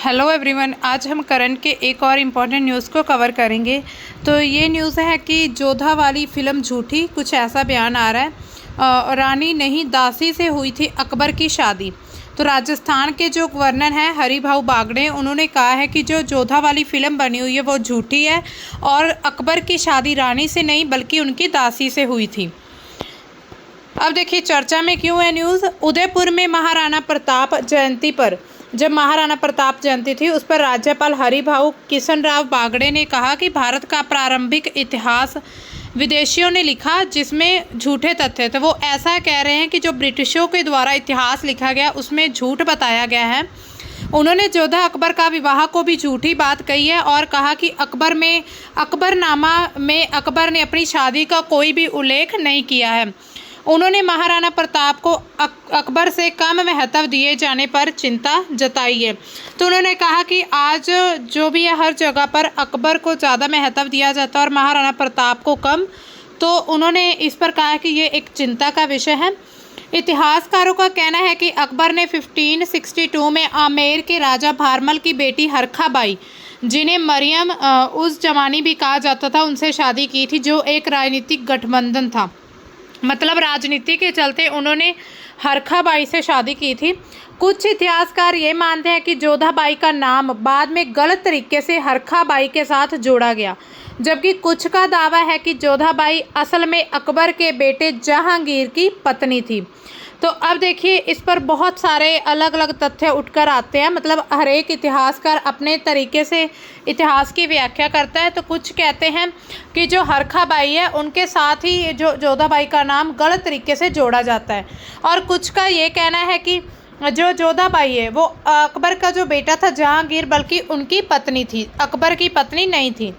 Hello everyone, आज हम current के एक और इम्पॉर्टेंट न्यूज़ को कवर करेंगे। तो ये न्यूज़ है कि जोधा वाली फ़िल्म झूठी, कुछ ऐसा बयान आ रहा है। रानी नहीं दासी से हुई थी अकबर की शादी। तो राजस्थान के जो गवर्नर हैं हरिभाऊ बागड़े, उन्होंने कहा है कि जो जोधा वाली फ़िल्म बनी हुई है वो झूठी है और अकबर की शादी रानी से नहीं बल्कि उनकी दासी से हुई थी। अब देखिए चर्चा में क्यों है न्यूज़। उदयपुर में महाराणा प्रताप जयंती पर, जब महाराणा प्रताप जयंती थी उस पर राज्यपाल हरिभाऊ किशनराव बागड़े ने कहा कि भारत का प्रारंभिक इतिहास विदेशियों ने लिखा जिसमें झूठे तथ्य थे। वो ऐसा कह रहे हैं कि जो ब्रिटिशों के द्वारा इतिहास लिखा गया उसमें झूठ बताया गया है। उन्होंने जोधा अकबर का विवाह को भी झूठी बात कही है और कहा कि अकबरनामा में अकबर ने अपनी शादी का कोई भी उल्लेख नहीं किया है। उन्होंने महाराणा प्रताप को अकबर से कम महत्व दिए जाने पर चिंता जताई है। तो उन्होंने कहा कि आज जो भी है हर जगह पर अकबर को ज़्यादा महत्व दिया जाता है और महाराणा प्रताप को कम। तो उन्होंने इस पर कहा कि ये एक चिंता का विषय है। इतिहासकारों का कहना है कि अकबर ने 1562 में आमेर के राजा भारमल की बेटी हरखा बाई, जिन्हें मरियम उस जमानी भी कहा जाता था, उनसे शादी की थी, जो एक राजनीतिक गठबंधन था। मतलब राजनीति के चलते उन्होंने हरखा बाई से शादी की थी। कुछ इतिहासकार ये मानते हैं कि जोधा बाई का नाम बाद में गलत तरीके से हरखा बाई के साथ जोड़ा गया, जबकि कुछ का दावा है कि जोधा बाई असल में अकबर के बेटे जहांगीर की पत्नी थी। तो अब देखिए इस पर बहुत सारे अलग अलग तथ्य उठकर आते हैं। मतलब हर एक इतिहासकार अपने तरीके से इतिहास की व्याख्या करता है। तो कुछ कहते हैं कि जो हरखा बाई है उनके साथ ही जो जोधा बाई का नाम गलत तरीके से जोड़ा जाता है, और कुछ का ये कहना है कि जो जोधा बाई है वो अकबर का जो बेटा था जहांगीर, बल्कि उनकी पत्नी थी, अकबर की पत्नी नहीं थी।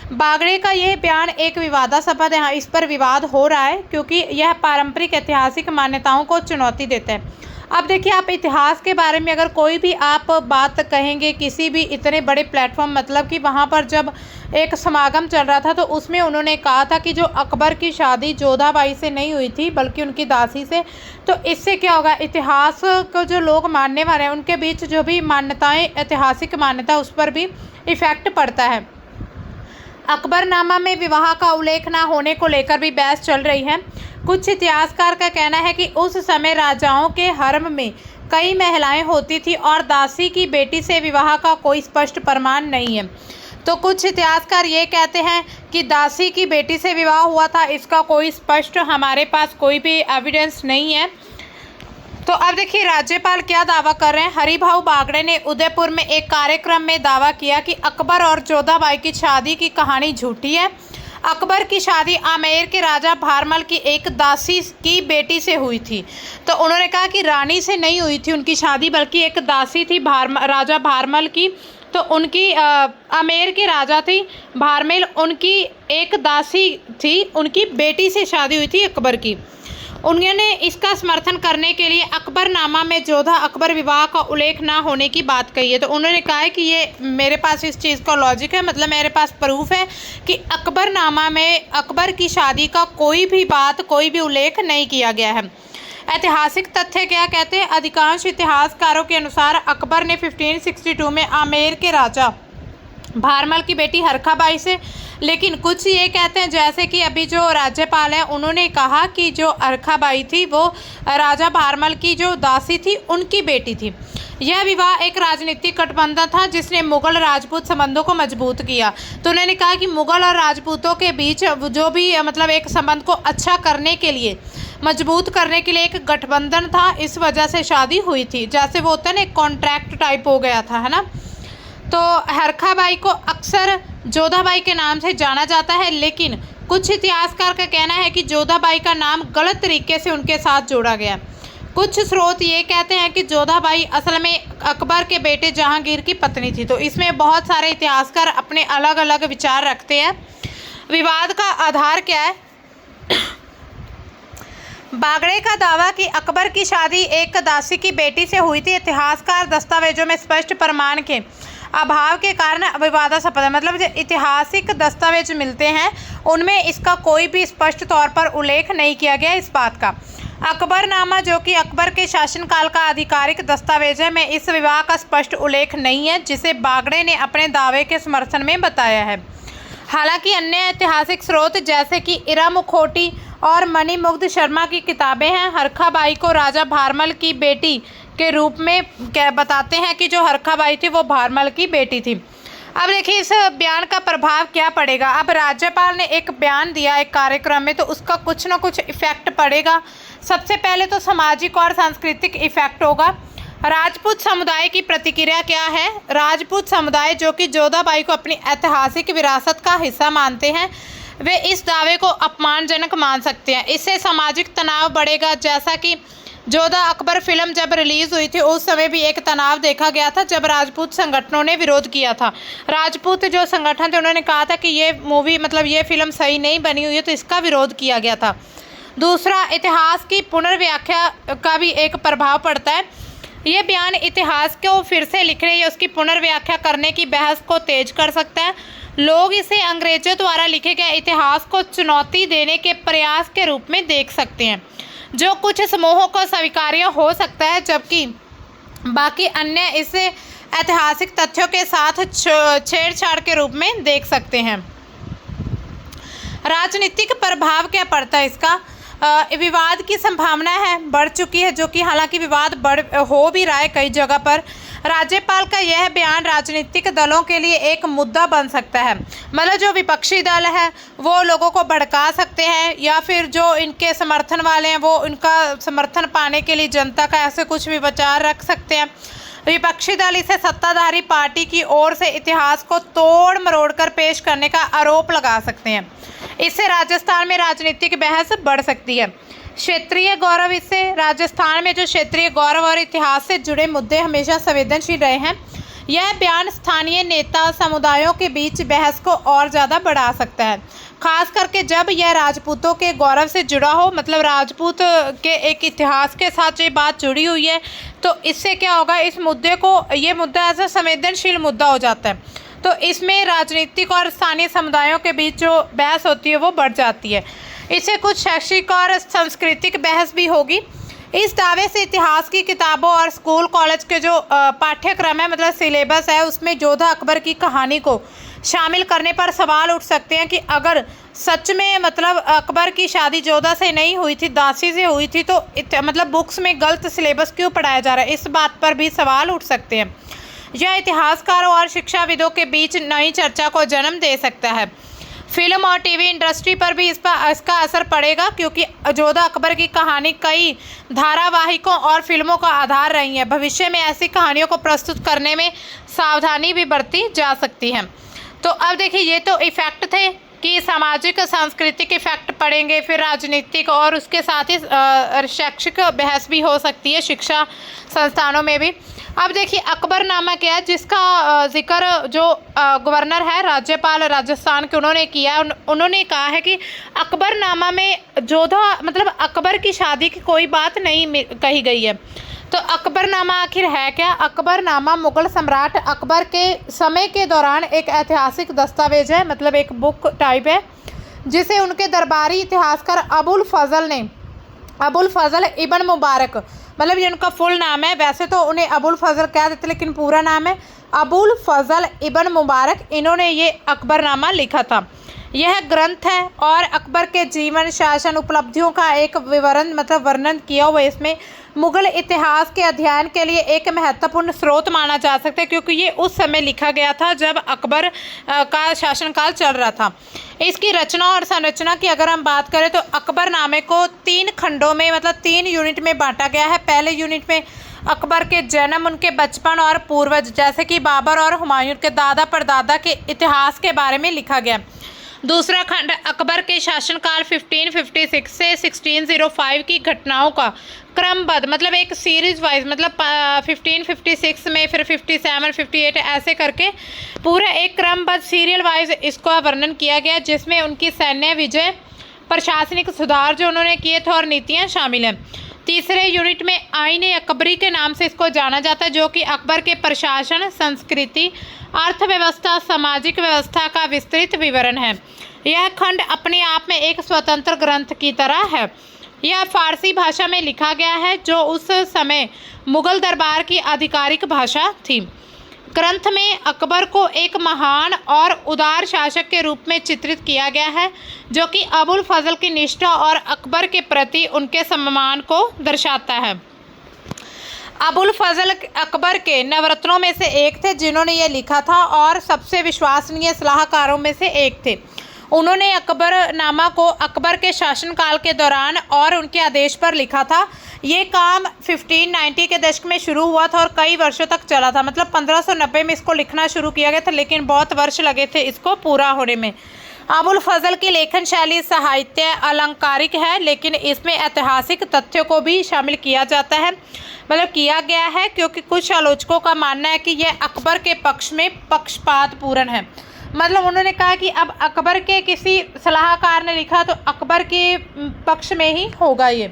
बागड़े का यह बयान एक विवादास्पद है। इस पर विवाद हो रहा है क्योंकि यह पारंपरिक ऐतिहासिक मान्यताओं को चुनौती देता है। अब देखिए, आप इतिहास के बारे में अगर कोई भी आप बात कहेंगे किसी भी इतने बड़े प्लेटफॉर्म, मतलब कि वहाँ पर जब एक समागम चल रहा था तो उसमें उन्होंने कहा था कि जो अकबर की शादी जोधा बाई से नहीं हुई थी बल्कि उनकी दासी से। तो इससे क्या होगा, इतिहास को जो लोग मानने वाले हैं उनके बीच जो भी मान्यताएँ, ऐतिहासिक मान्यता, उस पर भी इफ़ेक्ट पड़ता है। अकबरनामा में विवाह का उल्लेख न होने को लेकर भी बहस चल रही है। कुछ इतिहासकार का कहना है कि उस समय राजाओं के हरम में कई महिलाएं होती थी और दासी की बेटी से विवाह का कोई स्पष्ट प्रमाण नहीं है। तो कुछ इतिहासकार ये कहते हैं कि दासी की बेटी से विवाह हुआ था, इसका कोई स्पष्ट हमारे पास कोई भी एविडेंस नहीं है। तो अब देखिए राज्यपाल क्या दावा कर रहे हैं। हरिभाऊ बागड़े ने उदयपुर में एक कार्यक्रम में दावा किया कि अकबर और जोधा बाई की शादी की कहानी झूठी है। अकबर की शादी आमेर के राजा भारमल की एक दासी की बेटी से हुई थी। तो उन्होंने कहा कि रानी से नहीं हुई थी उनकी शादी, बल्कि एक दासी थी राजा भारमल की। तो उनकी आमेर के राजा थी भारमल, उनकी एक दासी थी, उनकी बेटी से शादी हुई थी अकबर की। उन्होंने इसका समर्थन करने के लिए अकबरनामा में जोधा अकबर विवाह का उल्लेख ना होने की बात कही है। तो उन्होंने कहा है कि ये मेरे पास इस चीज़ का लॉजिक है, मतलब मेरे पास प्रूफ है कि अकबरनामा में अकबर की शादी का कोई भी उल्लेख नहीं किया गया है। ऐतिहासिक तथ्य क्या कहते हैं। अधिकांश इतिहासकारों के अनुसार अकबर ने 1562 में आमेर के राजा भारमल की बेटी हरखा बाई से, लेकिन कुछ ये कहते हैं जैसे कि अभी जो राज्यपाल हैं उन्होंने कहा कि जो हरखा बाई थी वो राजा भारमल की जो दासी थी उनकी बेटी थी। यह विवाह एक राजनीतिक गठबंधन था जिसने मुगल राजपूत संबंधों को मजबूत किया। तो उन्होंने कहा कि मुगल और राजपूतों के बीच जो भी मतलब एक संबंध को अच्छा करने के लिए, मजबूत करने के लिए एक गठबंधन था, इस वजह से शादी हुई थी। जैसे वो होता है ना, एक कॉन्ट्रैक्ट टाइप हो गया था, है ना। तो हरखा बाई को अक्सर जोधा बाई के नाम से जाना जाता है, लेकिन कुछ इतिहासकार का कहना है कि जोधा बाई का नाम गलत तरीके से उनके साथ जोड़ा गया। कुछ स्रोत ये कहते हैं कि जोधा बाई असल में अकबर के बेटे जहांगीर की पत्नी थी। तो इसमें बहुत सारे इतिहासकार अपने अलग अलग विचार रखते हैं। विवाद का आधार क्या है। बागड़े का दावा कि अकबर की शादी एक दासी की बेटी से हुई थी इतिहासकार दस्तावेजों में स्पष्ट प्रमाण के अभाव के कारण विवादास्पद है। मतलब जो ऐतिहासिक दस्तावेज मिलते हैं उनमें इसका कोई भी स्पष्ट तौर पर उल्लेख नहीं किया गया इस बात का। अकबरनामा, जो कि अकबर के शासनकाल का आधिकारिक दस्तावेज है, में इस विवाह का स्पष्ट उल्लेख नहीं है, जिसे बागड़े ने अपने दावे के समर्थन में बताया है। हालांकि अन्य ऐतिहासिक स्रोत जैसे कि इरा मुखोटी और मणिमुग्ध शर्मा की किताबें हैं, हरखा बाई को राजा भारमल की बेटी के रूप में बताते हैं कि जो हरखा बाई थी वो भारमल की बेटी थी। अब देखिए इस बयान का प्रभाव क्या पड़ेगा। अब राज्यपाल ने एक बयान दिया एक कार्यक्रम में, तो उसका कुछ ना कुछ इफेक्ट पड़ेगा। सबसे पहले तो सामाजिक और सांस्कृतिक इफेक्ट होगा। राजपूत समुदाय की प्रतिक्रिया क्या है। राजपूत समुदाय, जो कि जोधाबाई को अपनी ऐतिहासिक विरासत का हिस्सा मानते हैं, वे इस दावे को अपमानजनक मान सकते हैं। इससे सामाजिक तनाव बढ़ेगा। जैसा कि जोधा अकबर फिल्म जब रिलीज़ हुई थी उस समय भी एक तनाव देखा गया था, जब राजपूत संगठनों ने विरोध किया था। राजपूत जो संगठन थे उन्होंने कहा था कि ये मूवी ये फिल्म सही नहीं बनी हुई है, तो इसका विरोध किया गया था। दूसरा, इतिहास की पुनर्व्याख्या का भी एक प्रभाव पड़ता है। ये बयान इतिहास को फिर से लिखने या उसकी पुनर्व्याख्या करने की बहस को तेज कर सकता है। लोग इसे अंग्रेजों द्वारा लिखे गए इतिहास को चुनौती देने के प्रयास के रूप में देख सकते हैं, जो कुछ समूहों को स्वीकार्य हो सकता है, जबकि बाकी अन्य इसे ऐतिहासिक तथ्यों के साथ छेड़छाड़ के रूप में देख सकते हैं। राजनीतिक प्रभाव क्या पड़ता है इसका। विवाद की संभावना है बढ़ चुकी है, जो कि हालांकि विवाद हो भी रहा है कई जगह पर। राज्यपाल का यह बयान राजनीतिक दलों के लिए एक मुद्दा बन सकता है। जो विपक्षी दल है वो लोगों को भड़का सकते हैं, या फिर जो इनके समर्थन वाले हैं वो इनका समर्थन पाने के लिए जनता का ऐसे कुछ भी विचार रख सकते हैं। विपक्षी दल इसे सत्ताधारी पार्टी की ओर से इतिहास को तोड़ मरोड़ कर पेश करने का आरोप लगा सकते हैं। इससे राजस्थान में राजनीतिक बहस बढ़ सकती है। क्षेत्रीय गौरव, इससे राजस्थान में जो क्षेत्रीय गौरव और इतिहास से जुड़े मुद्दे हमेशा संवेदनशील रहे हैं, यह बयान स्थानीय नेता समुदायों के बीच बहस को और ज़्यादा बढ़ा सकता है, खास करके जब यह राजपूतों के गौरव से जुड़ा हो। राजपूत के एक इतिहास के साथ ये बात जुड़ी हुई है, तो इससे क्या होगा, इस मुद्दे को, ये मुद्दा ऐसा संवेदनशील मुद्दा हो जाता है, तो इसमें राजनीतिक और स्थानीय समुदायों के बीच जो बहस होती है वो बढ़ जाती है। इससे कुछ शैक्षिक और सांस्कृतिक बहस भी होगी। इस दावे से इतिहास की किताबों और स्कूल कॉलेज के जो पाठ्यक्रम है, सिलेबस है, उसमें जोधा अकबर की कहानी को शामिल करने पर सवाल उठ सकते हैं कि अगर सच में अकबर की शादी जोधा से नहीं हुई थी, दासी से हुई थी, तो बुक्स में गलत सिलेबस क्यों पढ़ाया जा रहा है। इस बात पर भी सवाल उठ सकते हैं। यह इतिहासकारों और शिक्षाविदों के बीच नई चर्चा को जन्म दे सकता है। फिल्म और टीवी इंडस्ट्री पर भी इसका असर पड़ेगा, क्योंकि जोधा अकबर की कहानी कई धारावाहिकों और फिल्मों का आधार रही है। भविष्य में ऐसी कहानियों को प्रस्तुत करने में सावधानी भी बरती जा सकती है। तो अब देखिए, ये तो इफेक्ट थे कि सामाजिक सांस्कृतिक इफेक्ट पड़ेंगे, फिर राजनीतिक, और उसके साथ ही शैक्षिक बहस भी हो सकती है शिक्षा संस्थानों में भी। अब देखिए अकबरनामा क्या है, जिसका जिक्र जो गवर्नर है, राज्यपाल राजस्थान के, उन्होंने किया। उन्होंने कहा है कि अकबरनामा में जोधा अकबर की शादी की कोई बात नहीं कही गई है। तो अकबरनामा आखिर है क्या। अकबरनामा मुगल सम्राट अकबर के समय के दौरान एक ऐतिहासिक दस्तावेज है, एक बुक टाइप है, जिसे उनके दरबारी इतिहासकार अबुल फजल इब्न मुबारक, ये उनका फुल नाम है। वैसे तो उन्हें अबुल फजल कह देते, लेकिन पूरा नाम है अबुल फजल इब्न मुबारक। इन्होंने ये अकबरनामा लिखा था। यह ग्रंथ है और अकबर के जीवन, शासन, उपलब्धियों का एक विवरण वर्णन किया हुआ। इसमें मुगल इतिहास के अध्ययन के लिए एक महत्वपूर्ण स्रोत माना जा सकता है, क्योंकि ये उस समय लिखा गया था जब अकबर का शासनकाल चल रहा था। इसकी रचना और संरचना की अगर हम बात करें तो अकबरनामे को 3 खंडों में 3 यूनिट में बांटा गया है। पहले यूनिट में अकबर के जन्म, उनके बचपन और पूर्वज जैसे कि बाबर और हुमायूं के दादा परदादा के इतिहास के बारे में लिखा गया। दूसरा खंड अकबर के शासनकाल 1556 से 1605 की घटनाओं का क्रमबद्ध एक सीरीज वाइज 1556 में, फिर 57, 58 ऐसे करके पूरा एक क्रमबद्ध सीरियल वाइज इसका वर्णन किया गया, जिसमें उनकी सैन्य विजय, प्रशासनिक सुधार जो उन्होंने किए थे और नीतियाँ शामिल हैं। तीसरे यूनिट में आईने अकबरी के नाम से इसको जाना जाता है, जो कि अकबर के प्रशासन, संस्कृति, अर्थव्यवस्था, सामाजिक व्यवस्था का विस्तृत विवरण है। यह खंड अपने आप में एक स्वतंत्र ग्रंथ की तरह है। यह फारसी भाषा में लिखा गया है, जो उस समय मुगल दरबार की आधिकारिक भाषा थी। ग्रंथ में अकबर को एक महान और उदार शासक के रूप में चित्रित किया गया है, जो कि अबुल फजल की निष्ठा और अकबर के प्रति उनके सम्मान को दर्शाता है। अबुल फजल अकबर के नवरत्नों में से एक थे, जिन्होंने यह लिखा था, और सबसे विश्वसनीय सलाहकारों में से एक थे। उन्होंने अकबरनामा को अकबर के शासनकाल के दौरान और उनके आदेश पर लिखा था। ये काम 1590 के दशक में शुरू हुआ था और कई वर्षों तक चला था। मतलब 1590 में इसको लिखना शुरू किया गया था, लेकिन बहुत वर्ष लगे थे इसको पूरा होने में। अबुल फजल की लेखन शैली साहित्य अलंकारिक है, लेकिन इसमें ऐतिहासिक तथ्यों को भी शामिल किया जाता है, मतलब किया गया है, क्योंकि कुछ आलोचकों का मानना है कि यह अकबर के पक्ष में पक्षपातपूर्ण है। मतलब उन्होंने कहा कि अब अकबर के किसी सलाहकार ने लिखा तो अकबर के पक्ष में ही होगा ये।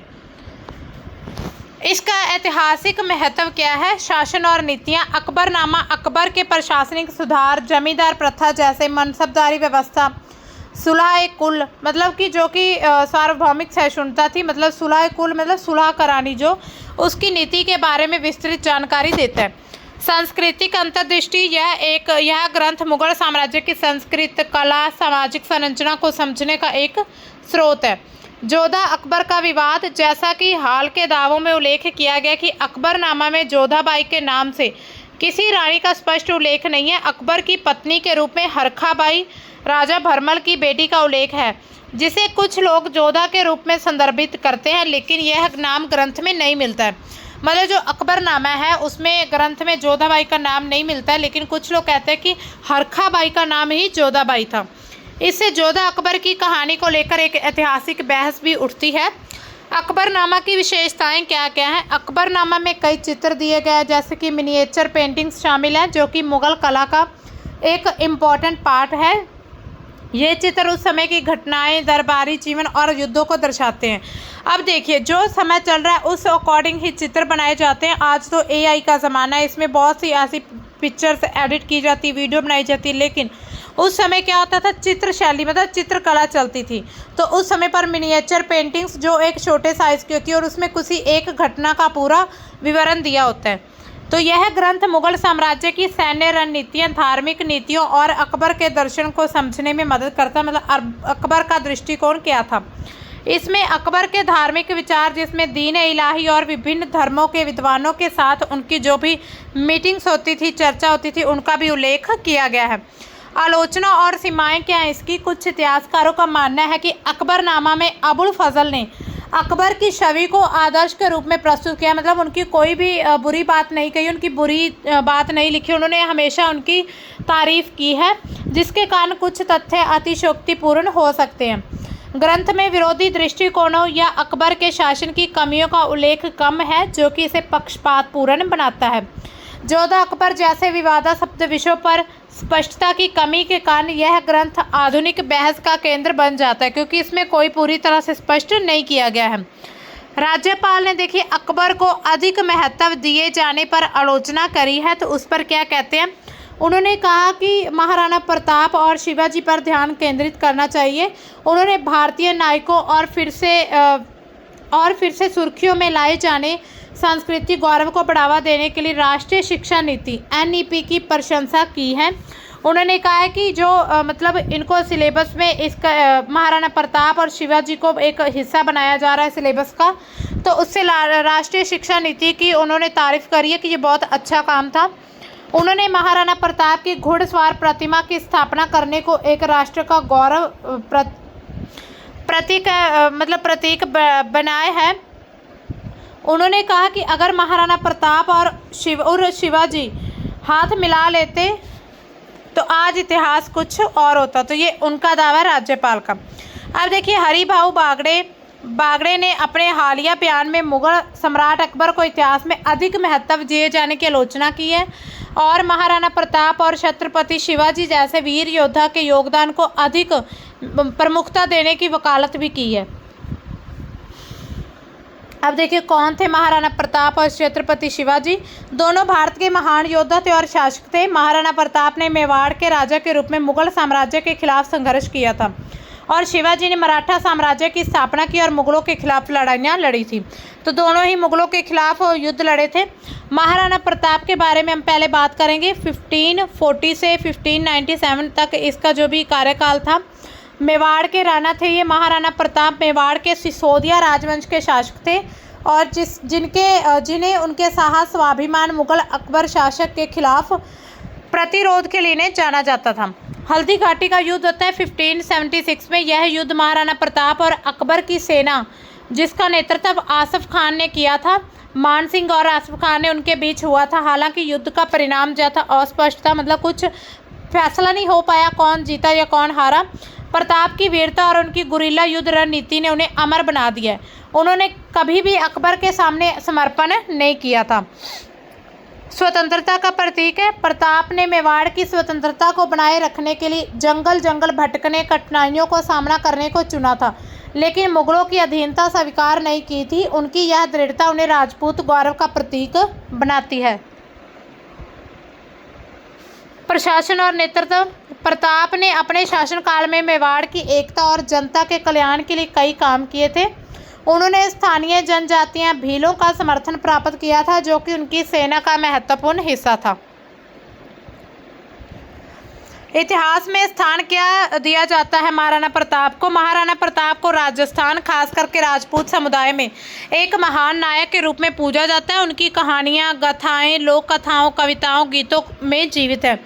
इसका ऐतिहासिक महत्व क्या है? शासन और नीतियाँ। अकबरनामा अकबर के प्रशासनिक सुधार, जमींदार प्रथा जैसे मनसबदारी व्यवस्था, सुलह कुल, मतलब कि जो कि सार्वभौमिक सहिष्णुता थी, मतलब सुलह कुल मतलब सुलह करानी, जो उसकी नीति के बारे में विस्तृत जानकारी देता है। सांस्कृतिक अंतर्दृष्टि। यह ग्रंथ मुगल साम्राज्य की संस्कृत कला सामाजिक संरचना को समझने का एक स्रोत है। जोधा अकबर का विवाद। जैसा कि हाल के दावों में उल्लेख किया गया कि अकबरनामा में जोधाबाई के नाम से किसी रानी का स्पष्ट उल्लेख नहीं है। अकबर की पत्नी के रूप में हरखाबाई राजा भरमल की बेटी का उल्लेख है, जिसे कुछ लोग जोधा के रूप में संदर्भित करते हैं, लेकिन यह नाम ग्रंथ में नहीं मिलता है। मतलब जो अकबरनामा है उसमें ग्रंथ में जोधाबाई का नाम नहीं मिलता है, लेकिन कुछ लोग कहते हैं कि हरखाबाई का नाम ही जोधाबाई था। इससे जोधा अकबर की कहानी को लेकर एक ऐतिहासिक बहस भी उठती है। अकबरनामा की विशेषताएं क्या क्या हैं? अकबरनामा में कई चित्र दिए गए हैं, जैसे कि मिनिएचर पेंटिंग्स शामिल हैं, जो कि मुगल कला का एक इम्पॉर्टेंट पार्ट है। ये चित्र उस समय की घटनाएं, दरबारी जीवन और युद्धों को दर्शाते हैं। अब देखिए, जो समय चल रहा है उस अकॉर्डिंग ही चित्र बनाए जाते हैं। आज तो एआई का ज़माना है, इसमें बहुत सी ऐसी पिक्चर्स एडिट की जाती, वीडियो बनाई जाती है, लेकिन उस समय क्या होता था, चित्र शैली मतलब चित्रकला चलती थी। तो उस समय पर मिनिएचर पेंटिंग्स जो एक छोटे साइज़ की होती है और उसमें किसी एक घटना का पूरा विवरण दिया होता है। तो यह ग्रंथ मुगल साम्राज्य की सैन्य रणनीतियाँ, धार्मिक नीतियों और अकबर के दर्शन को समझने में मदद करता है। मतलब अकबर का दृष्टिकोण क्या था इसमें? अकबर के धार्मिक विचार, जिसमें दीन इलाही और विभिन्न धर्मों के विद्वानों के साथ उनकी जो भी मीटिंग्स होती थी, चर्चा होती थी, उनका भी उल्लेख किया गया है। आलोचना और सीमाएं क्या हैं इसकी? कुछ इतिहासकारों का मानना है कि अकबरनामा में अबुल फजल ने अकबर की छवि को आदर्श के रूप में प्रस्तुत किया। मतलब उनकी कोई भी बुरी बात नहीं कही, उनकी बुरी बात नहीं लिखी, उन्होंने हमेशा उनकी तारीफ की है, जिसके कारण कुछ तथ्य अतिशयोक्तिपूर्ण हो सकते हैं। ग्रंथ में विरोधी दृष्टिकोणों या अकबर के शासन की कमियों का उल्लेख कम है, जो कि इसे पक्षपातपूर्ण बनाता है। जोधा अकबर जैसे विवादास्पद विषयों पर स्पष्टता की कमी के कारण यह ग्रंथ आधुनिक बहस का केंद्र बन जाता है, क्योंकि इसमें कोई पूरी तरह से स्पष्ट नहीं किया गया है। राज्यपाल ने देखिए अकबर को अधिक महत्व दिए जाने पर आलोचना करी है, तो उस पर क्या कहते हैं? उन्होंने कहा कि महाराणा प्रताप और शिवाजी पर ध्यान केंद्रित करना चाहिए। उन्होंने भारतीय नायकों और फिर से सुर्खियों में लाए जाने सांस्कृतिक गौरव को बढ़ावा देने के लिए राष्ट्रीय शिक्षा नीति (NEP) की प्रशंसा की है। उन्होंने कहा है कि जो मतलब इनको सिलेबस में इसका महाराणा प्रताप और शिवाजी को एक हिस्सा बनाया जा रहा है सिलेबस का, तो उससे राष्ट्रीय शिक्षा नीति की उन्होंने तारीफ करी है कि ये बहुत अच्छा काम था। उन्होंने महाराणा प्रताप की घुड़सवार प्रतिमा की स्थापना करने को एक राष्ट्र का गौरव प्रतीक बनाया है। उन्होंने कहा कि अगर महाराणा प्रताप और शिवाजी हाथ मिला लेते तो आज इतिहास कुछ और होता। तो ये उनका दावा है राज्यपाल का। अब देखिए, हरिभाऊ बागड़े ने अपने हालिया बयान में मुगल सम्राट अकबर को इतिहास में अधिक महत्व दिए जाने की आलोचना की है और महाराणा प्रताप और छत्रपति शिवाजी जैसे वीर योद्धा के योगदान को अधिक प्रमुखता देने की वकालत भी की है। अब देखिए, कौन थे महाराणा प्रताप और छत्रपति शिवाजी? दोनों भारत के महान योद्धा थे और शासक थे। महाराणा प्रताप ने मेवाड़ के राजा के रूप में मुगल साम्राज्य के खिलाफ संघर्ष किया था। और शिवाजी ने मराठा साम्राज्य की स्थापना की और मुगलों के खिलाफ लड़ाइयाँ लड़ी थी। तो दोनों ही मुगलों के खिलाफ युद्ध लड़े थे। महाराणा प्रताप के बारे में हम पहले बात करेंगे। 1540 से 1597 तक इसका जो भी कार्यकाल था। मेवाड़ के राणा थे ये महाराणा प्रताप। मेवाड़ के सिसोदिया राजवंश के शासक थे और जिन्हें उनके साहस स्वाभिमान मुगल अकबर शासक के खिलाफ प्रतिरोध के लिए जाना जाता था। हल्दी घाटी का युद्ध होता है 1576 में। यह युद्ध महाराणा प्रताप और अकबर की सेना, जिसका नेतृत्व आसफ खान ने किया था, मान सिंह और आसफ खान ने उनके बीच हुआ था। हालांकि युद्ध का परिणाम जो था अस्पष्ट था, मतलब कुछ फैसला नहीं हो पाया कौन जीता या कौन हारा। प्रताप की वीरता और उनकी गुरिल्ला युद्ध रणनीति ने उन्हें अमर बना दिया। उन्होंने कभी भी अकबर के सामने समर्पण नहीं किया था। स्वतंत्रता का प्रतीक है। प्रताप ने मेवाड़ की स्वतंत्रता को बनाए रखने के लिए जंगल जंगल भटकने, कठिनाइयों को सामना करने को चुना था, लेकिन मुगलों की अधीनता स्वीकार नहीं की थी। उनकी यह दृढ़ता उन्हें राजपूत गौरव का प्रतीक बनाती है। प्रशासन और नेतृत्व। प्रताप ने अपने शासनकाल में मेवाड़ की एकता और जनता के कल्याण के लिए कई काम किए थे। उन्होंने स्थानीय जनजातियां भीलों का समर्थन प्राप्त किया था, जो कि उनकी सेना का महत्वपूर्ण हिस्सा था। इतिहास में स्थान क्या दिया जाता है महाराणा प्रताप को? महाराणा प्रताप को राजस्थान, खास करके राजपूत समुदाय में एक महान नायक के रूप में पूजा जाता है। उनकी कहानियाँ, गाथाएं, लोक कथाओं, कविताओं, गीतों में जीवित है।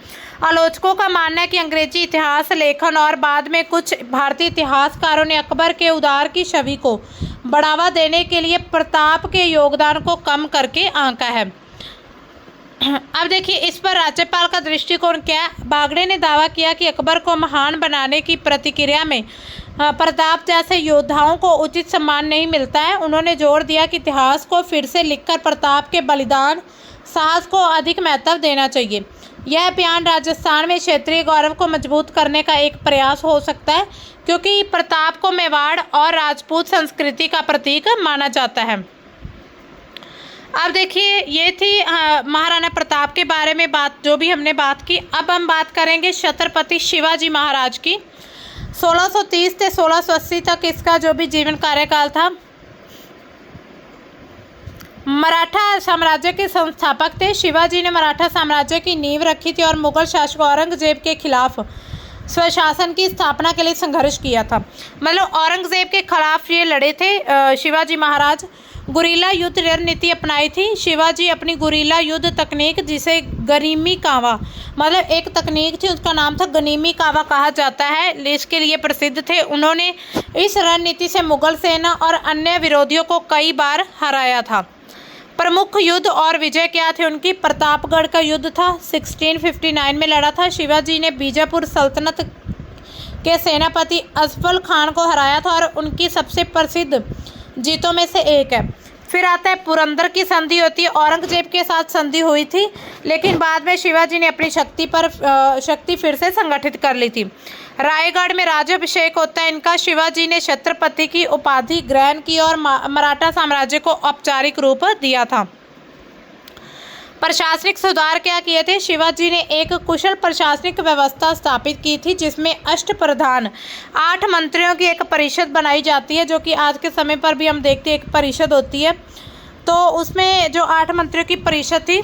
आलोचकों का मानना है कि अंग्रेजी इतिहास लेखन और बाद में कुछ भारतीय इतिहासकारों ने अकबर के उदार की छवि को बढ़ावा देने के लिए प्रताप के योगदान को कम करके आंका है। अब देखिए इस पर राज्यपाल का दृष्टिकोण क्या है। बागड़े ने दावा किया कि अकबर को महान बनाने की प्रतिक्रिया में प्रताप जैसे योद्धाओं को उचित सम्मान नहीं मिलता है। उन्होंने जोर दिया कि इतिहास को फिर से लिखकर प्रताप के बलिदान, साहस को अधिक महत्व देना चाहिए। यह बयान राजस्थान में क्षेत्रीय गौरव को मजबूत करने का एक प्रयास हो सकता है, क्योंकि प्रताप को मेवाड़ और राजपूत संस्कृति का प्रतीक माना जाता है। अब देखिए ये थी महाराणा प्रताप के बारे में बात, जो भी हमने बात की। अब हम बात करेंगे छत्रपति शिवाजी महाराज की। 1630 से 1680 तक इसका जो भी जीवन कार्यकाल था। मराठा साम्राज्य के संस्थापक थे। शिवाजी ने मराठा साम्राज्य की नींव रखी थी और मुगल शासक औरंगजेब के खिलाफ स्वशासन की स्थापना के लिए संघर्ष किया था। मतलब औरंगजेब के खिलाफ ये लड़े थे शिवाजी महाराज। गुरिल्ला युद्ध रणनीति अपनाई थी। शिवाजी अपनी गुरिल्ला युद्ध तकनीक, जिसे गनीमी कावा, मतलब एक तकनीक थी, उसका नाम था गनीमी कावा कहा जाता है, इसके लिए प्रसिद्ध थे। उन्होंने इस रणनीति से मुगल सेना और अन्य विरोधियों को कई बार हराया था। प्रमुख युद्ध और विजय क्या थे उनकी? प्रतापगढ़ का युद्ध था, 1659 में लड़ा था। शिवाजी ने बीजापुर सल्तनत के सेनापति अजफल खान को हराया था और उनकी सबसे प्रसिद्ध जीतों में से एक है। फिर आता है पुरंदर की संधि होती है। औरंगजेब के साथ संधि हुई थी, लेकिन बाद में शिवाजी ने अपनी शक्ति फिर से संगठित कर ली थी। रायगढ़ में राज्याभिषेक होता है इनका। शिवाजी ने छत्रपति की उपाधि ग्रहण की और मराठा साम्राज्य को औपचारिक रूप दिया था। प्रशासनिक सुधार क्या किए थे? शिवाजी ने एक कुशल प्रशासनिक व्यवस्था स्थापित की थी, जिसमें अष्टप्रधान 8 मंत्रियों की एक परिषद बनाई जाती है, जो कि आज के समय पर भी हम देखते हैं एक परिषद होती है। तो उसमें जो 8 मंत्रियों की परिषद थी,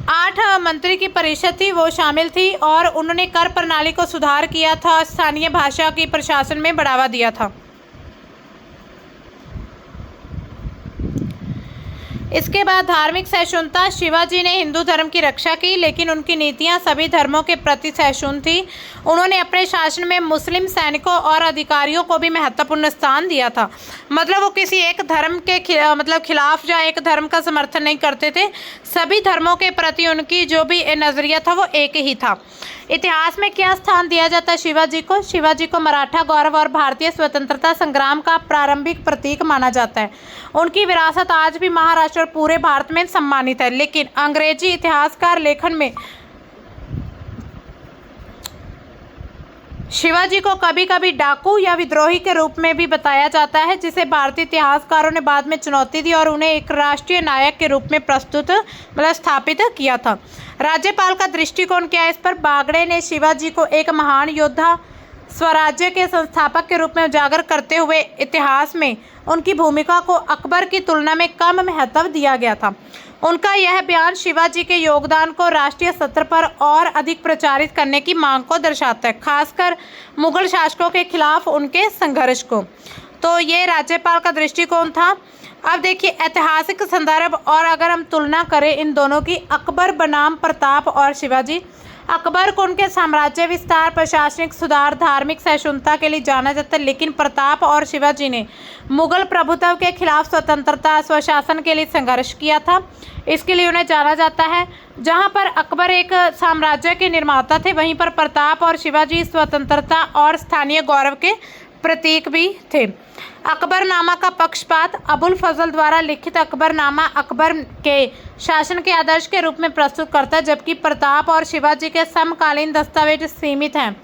आठ मंत्री की परिषद थी, वो शामिल थी और उन्होंने कर प्रणाली को सुधार किया था, स्थानीय भाषा की प्रशासन में बढ़ावा दिया था। इसके बाद धार्मिक सहिष्णुता। शिवाजी ने हिंदू धर्म की रक्षा की, लेकिन उनकी नीतियां सभी धर्मों के प्रति सहिष्णु थी। उन्होंने अपने शासन में मुस्लिम सैनिकों और अधिकारियों को भी महत्वपूर्ण स्थान दिया था। मतलब वो किसी एक धर्म के खिलाफ या एक धर्म का समर्थन नहीं करते थे। सभी धर्मों के प्रति उनकी जो भी नज़रिया था वो एक ही था। इतिहास में क्या स्थान दिया जाता है शिवाजी को? शिवाजी को मराठा गौरव और भारतीय स्वतंत्रता संग्राम का प्रारंभिक प्रतीक माना जाता है। उनकी विरासत आज भी महाराष्ट्र और पूरे भारत में सम्मानित है, लेकिन अंग्रेजी इतिहासकार लेखन में शिवाजी को कभी कभी डाकू या विद्रोही के रूप में भी बताया जाता है, जिसे भारतीय इतिहासकारों ने बाद में चुनौती दी और उन्हें एक राष्ट्रीय नायक के रूप में स्थापित किया था। राज्यपाल का दृष्टिकोण क्या है इस पर? बागड़े ने शिवाजी को एक महान योद्धा, स्वराज्य के संस्थापक के रूप में उजागर करते हुए इतिहास में उनकी भूमिका को अकबर की तुलना में कम महत्व दिया गया था। उनका यह बयान शिवाजी के योगदान को राष्ट्रीय स्तर पर और अधिक प्रचारित करने की मांग को दर्शाता है, खासकर मुगल शासकों के खिलाफ उनके संघर्ष को। तो ये राज्यपाल का दृष्टिकोण था। अब देखिए ऐतिहासिक संदर्भ और अगर हम तुलना करें इन दोनों की, अकबर बनाम प्रताप और शिवाजी। अकबर को उनके साम्राज्य विस्तार, प्रशासनिक सुधार, धार्मिक सहिष्णुता के लिए जाना जाता है, लेकिन प्रताप और शिवाजी ने मुगल प्रभुत्व के खिलाफ स्वतंत्रता, स्वशासन के लिए संघर्ष किया था, इसके लिए उन्हें जाना जाता है। जहां पर अकबर एक साम्राज्य के निर्माता थे, वहीं पर प्रताप और शिवाजी स्वतंत्रता और स्थानीय गौरव के प्रतीक भी थे। अकबरनामा का पक्षपात। अबुल फजल द्वारा लिखित अकबरनामा अकबर के शासन के आदर्श के रूप में प्रस्तुत करता है, जबकि प्रताप और शिवाजी के समकालीन दस्तावेज सीमित हैं।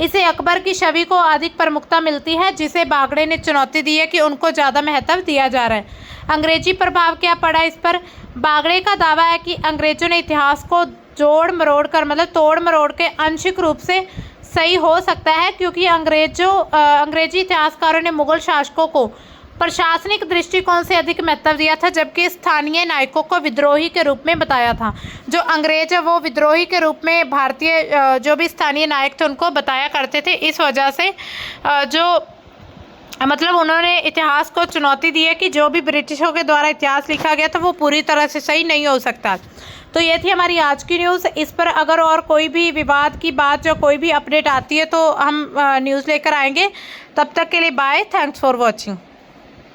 इसे अकबर की छवि को अधिक प्रमुखता मिलती है, जिसे बागड़े ने चुनौती दी है कि उनको ज़्यादा महत्व दिया जा रहा है। अंग्रेजी प्रभाव क्या पड़ा इस पर? बागड़े का दावा है कि अंग्रेजों ने इतिहास को तोड़ मरोड़ के आंशिक रूप से सही हो सकता है, क्योंकि अंग्रेजी इतिहासकारों ने मुगल शासकों को प्रशासनिक दृष्टिकोण से अधिक महत्व दिया था, जबकि स्थानीय नायकों को विद्रोही के रूप में बताया था। जो अंग्रेज है वो विद्रोही के रूप में भारतीय जो भी स्थानीय नायक थे उनको बताया करते थे। इस वजह से उन्होंने इतिहास को चुनौती दी है कि जो भी ब्रिटिशों के द्वारा इतिहास लिखा गया था वो पूरी तरह से सही नहीं हो सकता। तो ये थी हमारी आज की न्यूज़। इस पर अगर और कोई भी विवाद की बात या कोई भी अपडेट आती है तो हम न्यूज़ लेकर आएंगे। तब तक के लिए बाय, थैंक्स फॉर वॉचिंग।